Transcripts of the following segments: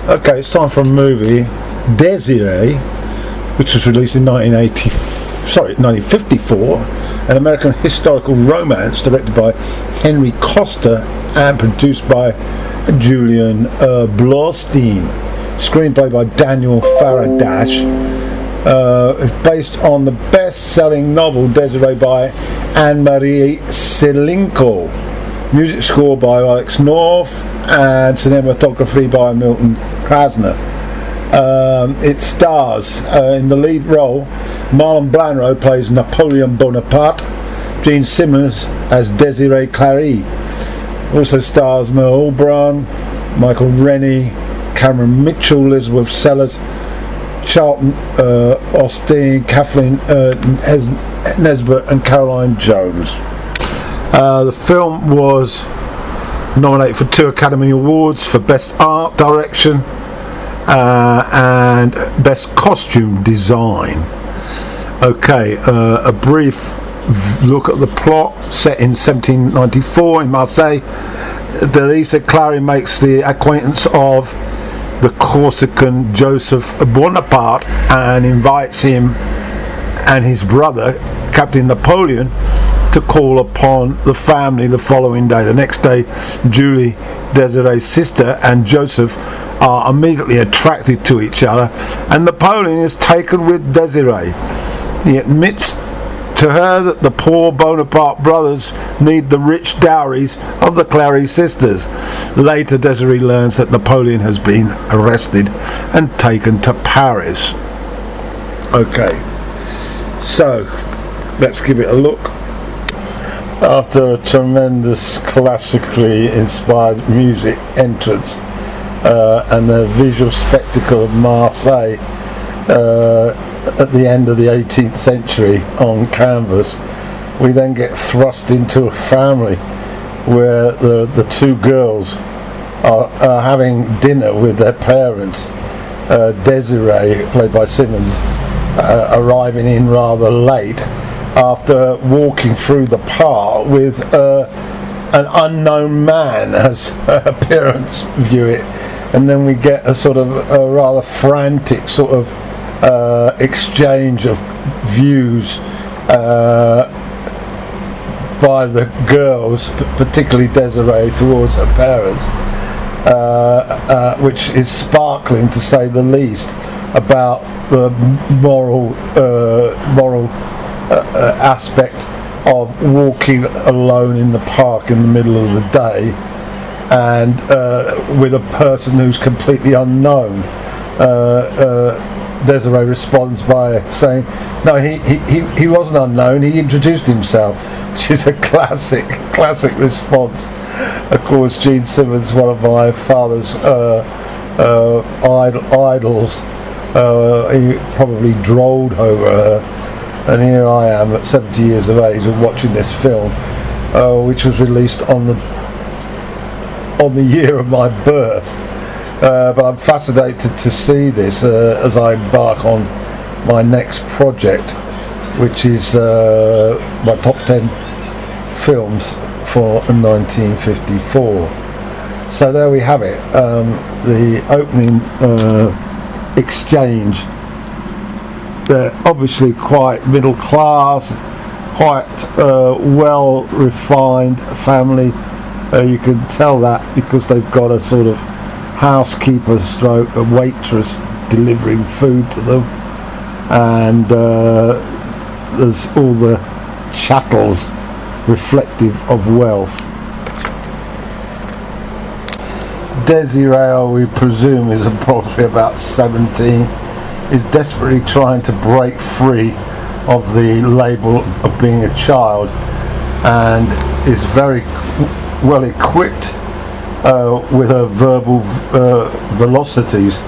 Okay, it's time for a movie, Desiree, which was released in 1954, an American historical romance directed by Henry Costa and produced by Julian Blaustein. Screenplay by Daniel Faradash. It's based on the best-selling novel Desiree by Anne-Marie Selinko. Music score by Alex North and cinematography by Milton Krasner. It stars in the lead role Marlon Brando plays Napoleon Bonaparte, Gene Simmons as Desiree Clary. Also stars Merle Oberon, Michael Rennie, Cameron Mitchell, Elizabeth Sellers, Charlton Austin, Kathleen Nesbitt and Caroline Jones. The film was nominated for 2 Academy Awards for Best Art Direction and Best Costume Design. Okay, a brief look at the plot. Set in 1794 in Marseille, Desiree Clary makes the acquaintance of the Corsican Joseph Bonaparte and invites him and his brother, Captain Napoleon, to call upon the family the following day. The next day, Julie, Desiree's sister, and Joseph are immediately attracted to each other, and Napoleon is taken with Desiree. He admits to her that the poor Bonaparte brothers need the rich dowries of the Clary sisters. Later, Desiree learns that Napoleon has been arrested and taken to Paris. Okay, so let's give it a look. After a tremendous classically inspired music entrance and the visual spectacle of Marseille at the end of the 18th century on canvas, we then get thrust into a family where the 2 girls are having dinner with their parents. Desiree, played by Simmons, arriving in rather late after walking through the park with an unknown man as appearance view it, and then we get a sort of a rather frantic sort of exchange of views by the girls, particularly Desiree, towards her parents, which is sparkling to say the least about the moral aspect of walking alone in the park in the middle of the day and with a person who's completely unknown. Desiree responds by saying, no, he wasn't unknown, he introduced himself, which is a classic response. Of course, Gene Simmons, one of my father's idols, he probably drolled over her, and here I am at 70 years of age and watching this film, which was released on the year of my birth. But I'm fascinated to see this as I embark on my next project, which is my top 10 films for 1954. So there we have it, the opening exchange. They're obviously quite middle class, quite well refined family. You can tell that because they've got a sort of housekeeper stroke a waitress delivering food to them, and there's all the chattels reflective of wealth. Desiree, we presume, is probably about 17, is desperately trying to break free of the label of being a child, and is very well equipped with her verbal velocities,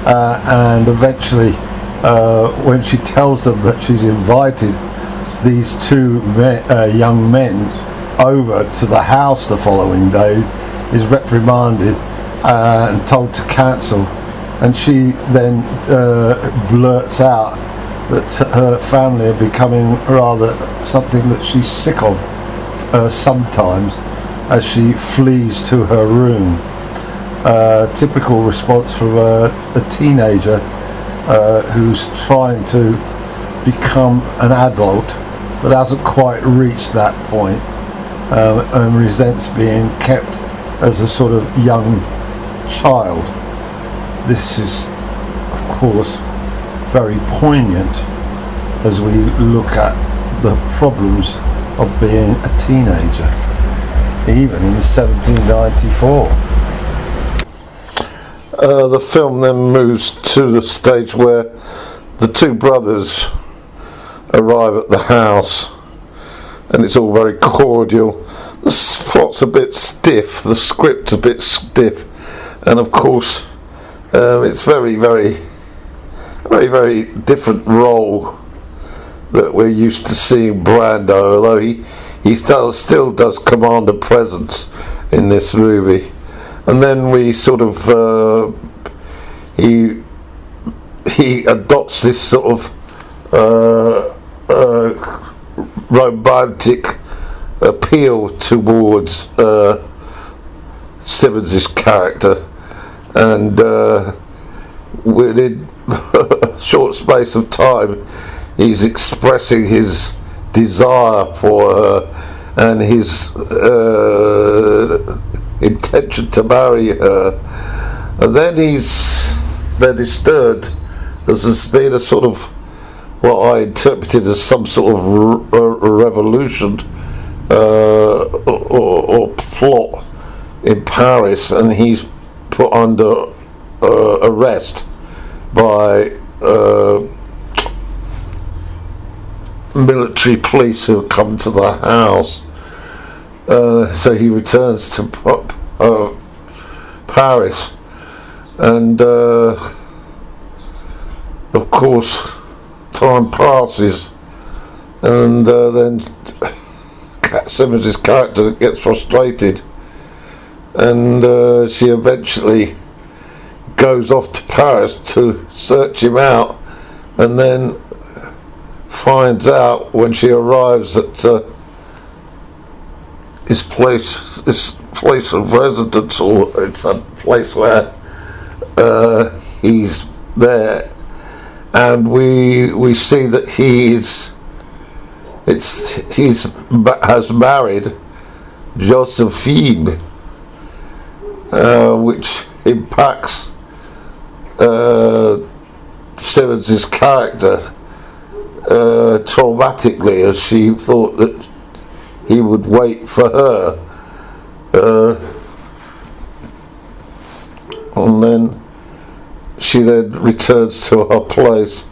and eventually when she tells them that she's invited these 2 young men over to the house the following day, is reprimanded and told to cancel, and she then blurts out that her family are becoming rather something that she's sick of sometimes, as she flees to her room. typical response from a teenager who's trying to become an adult but hasn't quite reached that point, and resents being kept as a sort of young child. This is, of course, very poignant as we look at the problems of being a teenager, even in 1794. The film then moves to the stage where the two brothers arrive at the house, and it's all very cordial. The plot's a bit stiff, the script's a bit stiff, and of course it's very different role that we're used to seeing Brando, although he still does command a presence in this movie. And then we sort of he adopts this sort of romantic appeal towards Simmons' character, and within a short space of time he's expressing his desire for her and his intention to marry her, and then they're disturbed as there's been a sort of what I interpreted as some sort of revolution or plot in Paris, and he's put under arrest by military police who have come to the house. So he returns to Paris, and of course time passes, and then Simmons' character gets frustrated, and she eventually goes off to Paris to search him out, and then finds out when she arrives at his place of residence, or it's a place where he's there, and we see that he has married Josephine, which impacts Simmons' character traumatically, as she thought that he would wait for her, and then she then returns to her place,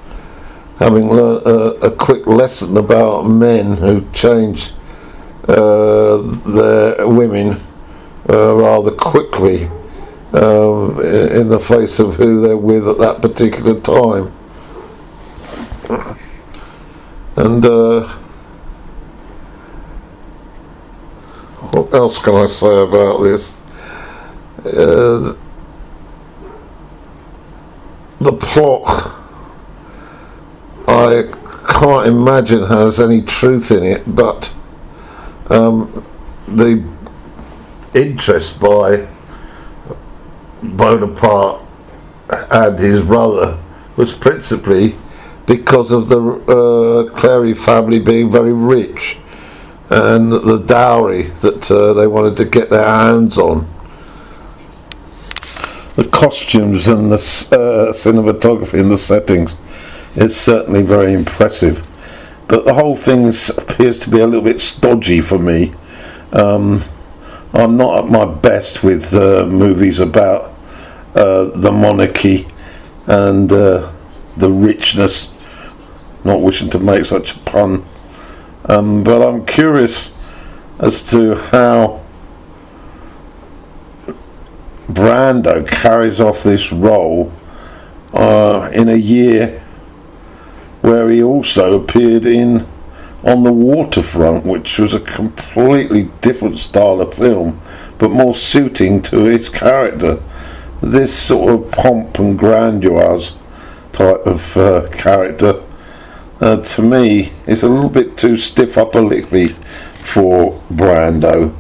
having learnt a quick lesson about men who change their women rather quickly in the face of who they're with at that particular time. And what else can I say about this? The plot, I can't imagine has any truth in it, but the interest by Bonaparte and his brother was principally because of the Clary family being very rich, and the dowry that they wanted to get their hands on. The costumes and the cinematography and the settings is certainly very impressive, but the whole thing appears to be a little bit stodgy for me. I'm not at my best with movies about the monarchy and the richness, not wishing to make such a pun, but I'm curious as to how Brando carries off this role in a year where he also appeared in On the Waterfront, which was a completely different style of film, but more suiting to his character. This sort of pomp and grandeur type of character, to me, is a little bit too stiff upper lippy for Brando.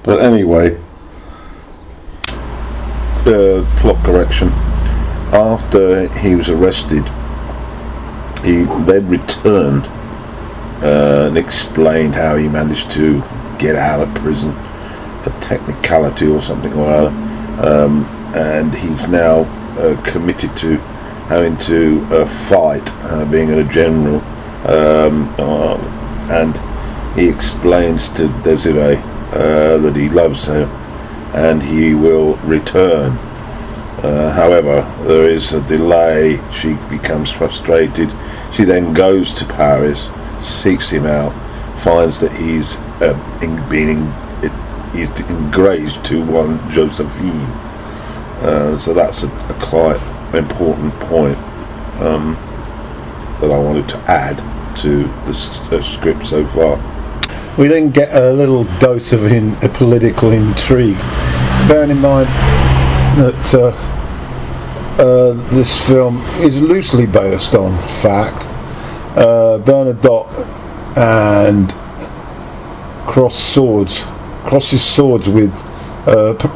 But anyway, plot correction. After he was arrested, he then returned and explained how he managed to get out of prison, a technicality or something or other, and he's now committed to having to fight, being a general, and he explains to Desiree that he loves her and he will return. However, there is a delay. She becomes frustrated. She then goes to Paris, seeks him out, finds that he's engaged to one Josephine. So that's a quite important point that I wanted to add to the script so far. We then get a little dose of political intrigue, bearing in mind that this film is loosely based on fact. Bernadotte and crosses swords with,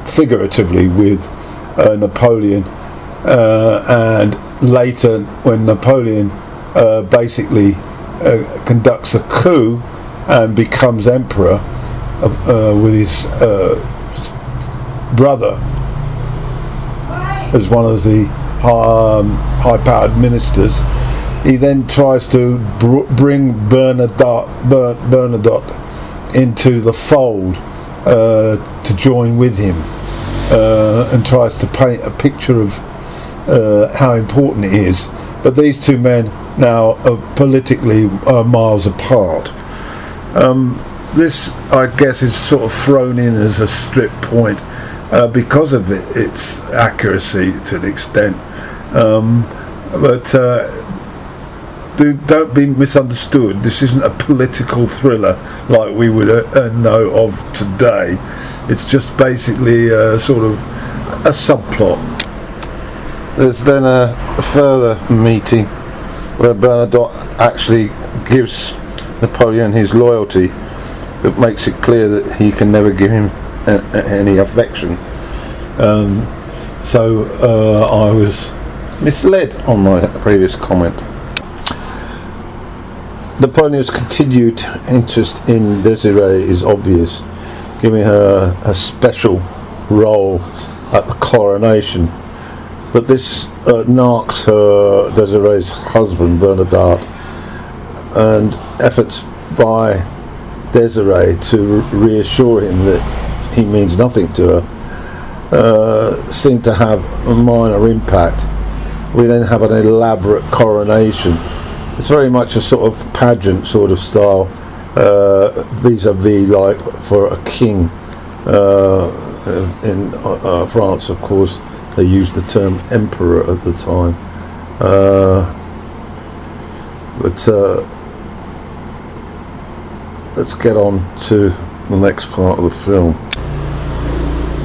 figuratively, with Napoleon, and later when Napoleon basically conducts a coup and becomes emperor with his brother as one of the high-powered ministers, he then tries to bring Bernadotte into the fold to join with him, and tries to paint a picture of how important it is. But these two men now are politically miles apart. This, I guess, is sort of thrown in as a strip point because of its accuracy to an extent, but don't be misunderstood. This isn't a political thriller like we would know of today. It's just basically sort of a subplot. There's then a further meeting where Bernadotte actually gives Napoleon his loyalty, but makes it clear that he can never give him any affection. So I was misled on my previous comment. Napoleon's continued interest in Desiree is obvious, giving her a special role at the coronation. But this narks Desiree's husband, Bernadotte, and efforts by Desiree to reassure him that he means nothing to her seem to have a minor impact. We then have an elaborate coronation. It's very much a sort of pageant sort of style, vis-a-vis like for a king. In France, of course, they used the term emperor at the time. But let's get on to the next part of the film.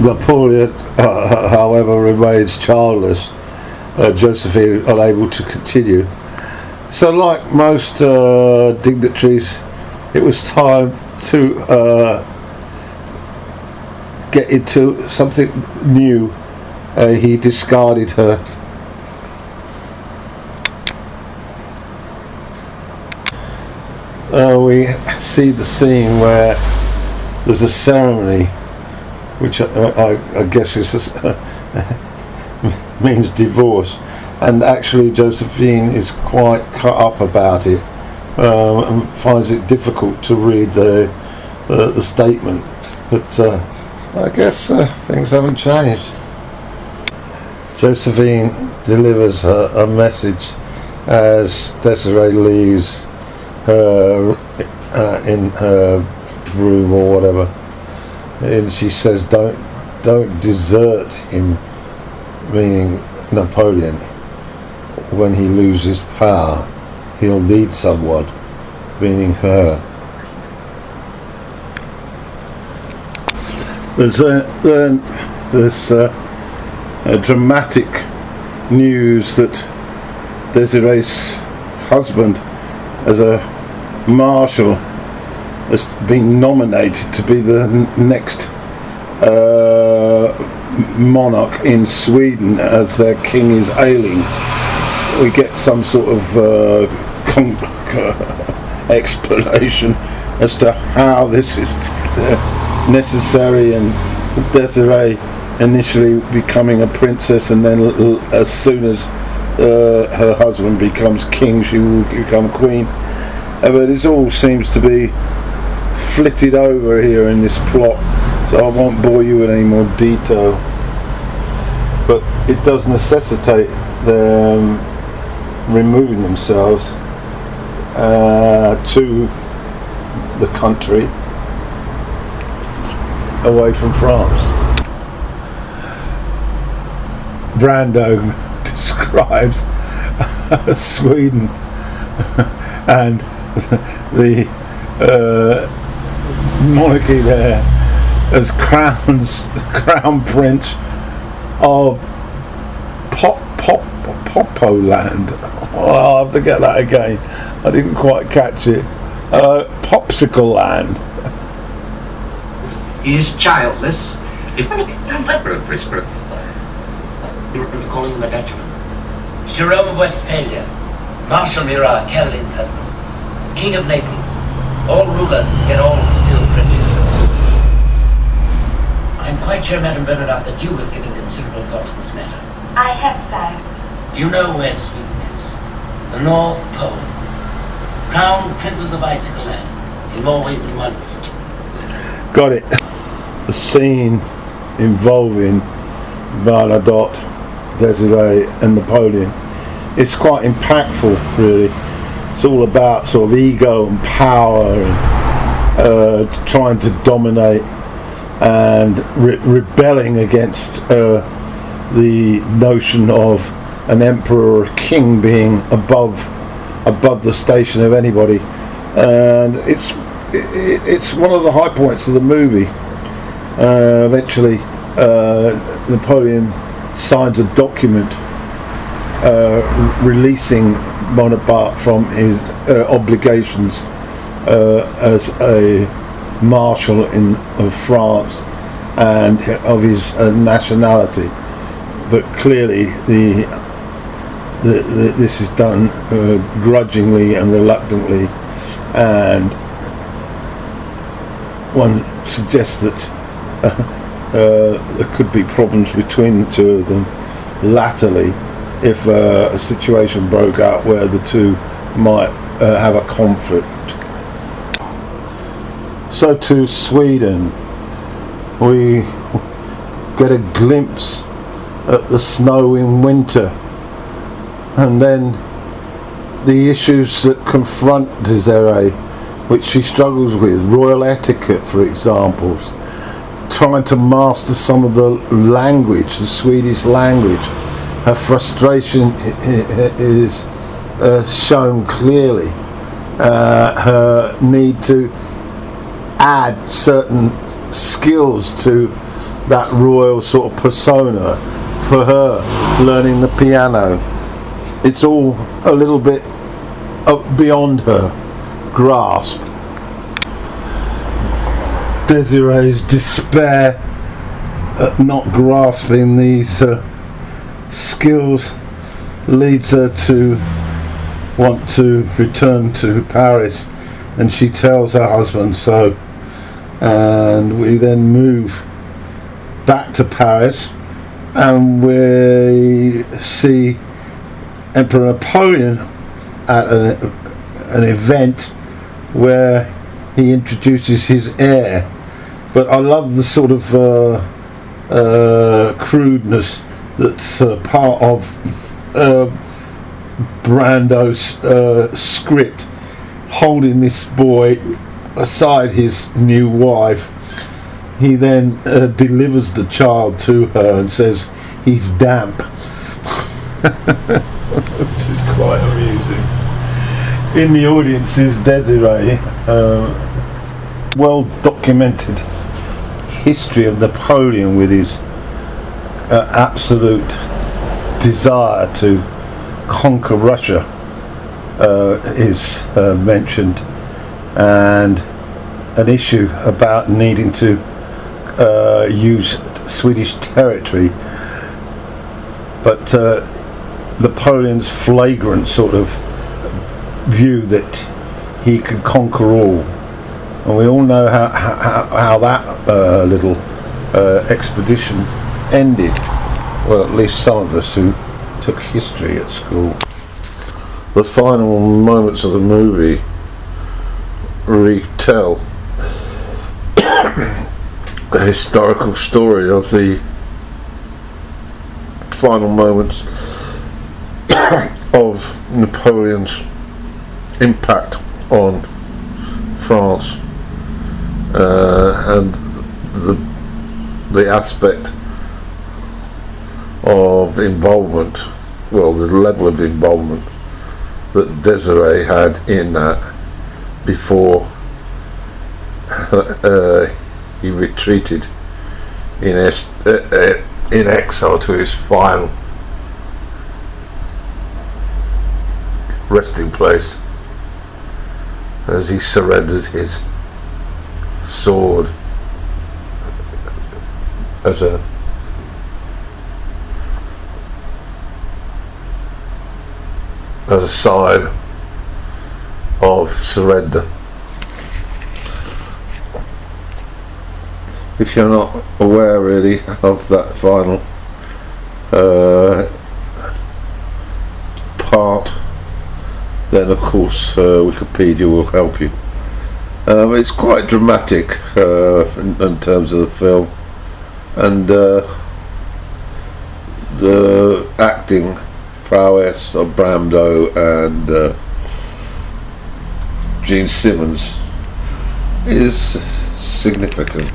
Napoleon, however, remains childless. Josephine unable to continue. So, like most dignitaries, it was time to get into something new. He discarded her. We see the scene where there's a ceremony, which I guess is means divorce, and actually Josephine is quite cut up about it, and finds it difficult to read the statement. But I guess things haven't changed. Josephine delivers a message as Desiree leaves her in her room or whatever, and she says, "Don't desert him," meaning Napoleon. When he loses power, he'll need someone, meaning her. There's dramatic news that Desiree's husband, as a marshal, has been nominated to be the next monarch in Sweden as their king is ailing. We get some sort of explanation as to how this is necessary, and Desiree initially becoming a princess, and then as soon as her husband becomes king, she will become queen. But it all seems to be flitted over here in this plot, so I won't bore you with any more detail. But it does necessitate them removing themselves to the country away from France. Brando describes Sweden and the monarchy there as crown prince of Popoland. Oh, I'll have to get that again. I didn't quite catch it. Popsicle land. He is childless. You're calling him a Dutchman. Jerome of Westphalia, Marshal Murat, Kelvin's husband, King of Naples. All rulers get all still princes. I'm quite sure, Madame Bernadette, that you have given considerable thought to this matter. I have, sire. Do you know where Sweden is? The North Pole. Crown princes of Icicle Land, in more ways than one. Got it. The scene involving Bernadotte, Desiree and Napoleon, it's quite impactful, really. It's all about sort of ego and power and trying to dominate and rebelling against the notion of an emperor or a king being above the station of anybody. And it's one of the high points of the movie. Eventually Napoleon signs a document releasing Bonaparte from his obligations as a marshal of France and of his nationality. But clearly this is done grudgingly and reluctantly, and one suggests that there could be problems between the two of them latterly if a situation broke out where the two might have a conflict. So to Sweden, we get a glimpse at the snow in winter, and then the issues that confront Desiree, which she struggles with, royal etiquette for example, trying to master some of the language, the Swedish language. Her frustration is shown clearly. Her need to add certain skills to that royal sort of persona. For her, learning the piano, it's all a little bit beyond her grasp. Desiree's despair at not grasping these skills leads her to want to return to Paris, and she tells her husband so, and we then move back to Paris, and we see Emperor Napoleon at an event where he introduces his heir. But I love the sort of crudeness that's part of Brando's script, holding this boy aside his new wife. He then delivers the child to her and says he's damp, which is quite amusing. In the audience is Desiree, well documented history of Napoleon with his absolute desire to conquer Russia is mentioned, and an issue about needing to use Swedish territory, but Napoleon's flagrant sort of view that he could conquer all, and we all know how that little expedition ended. Well, at least some of us who took history at school. The final moments of the movie retell the historical story of the final moments of Napoleon's impact on France, and the aspect of involvement, well, the level of involvement that Desiree had in that before he retreated in exile to his final resting place, as he surrendered his sword as a sign of surrender. If you're not aware really of that final part, then of course Wikipedia will help you. It's quite dramatic in terms of the film, and the acting prowess of Brando and Simmons is significant.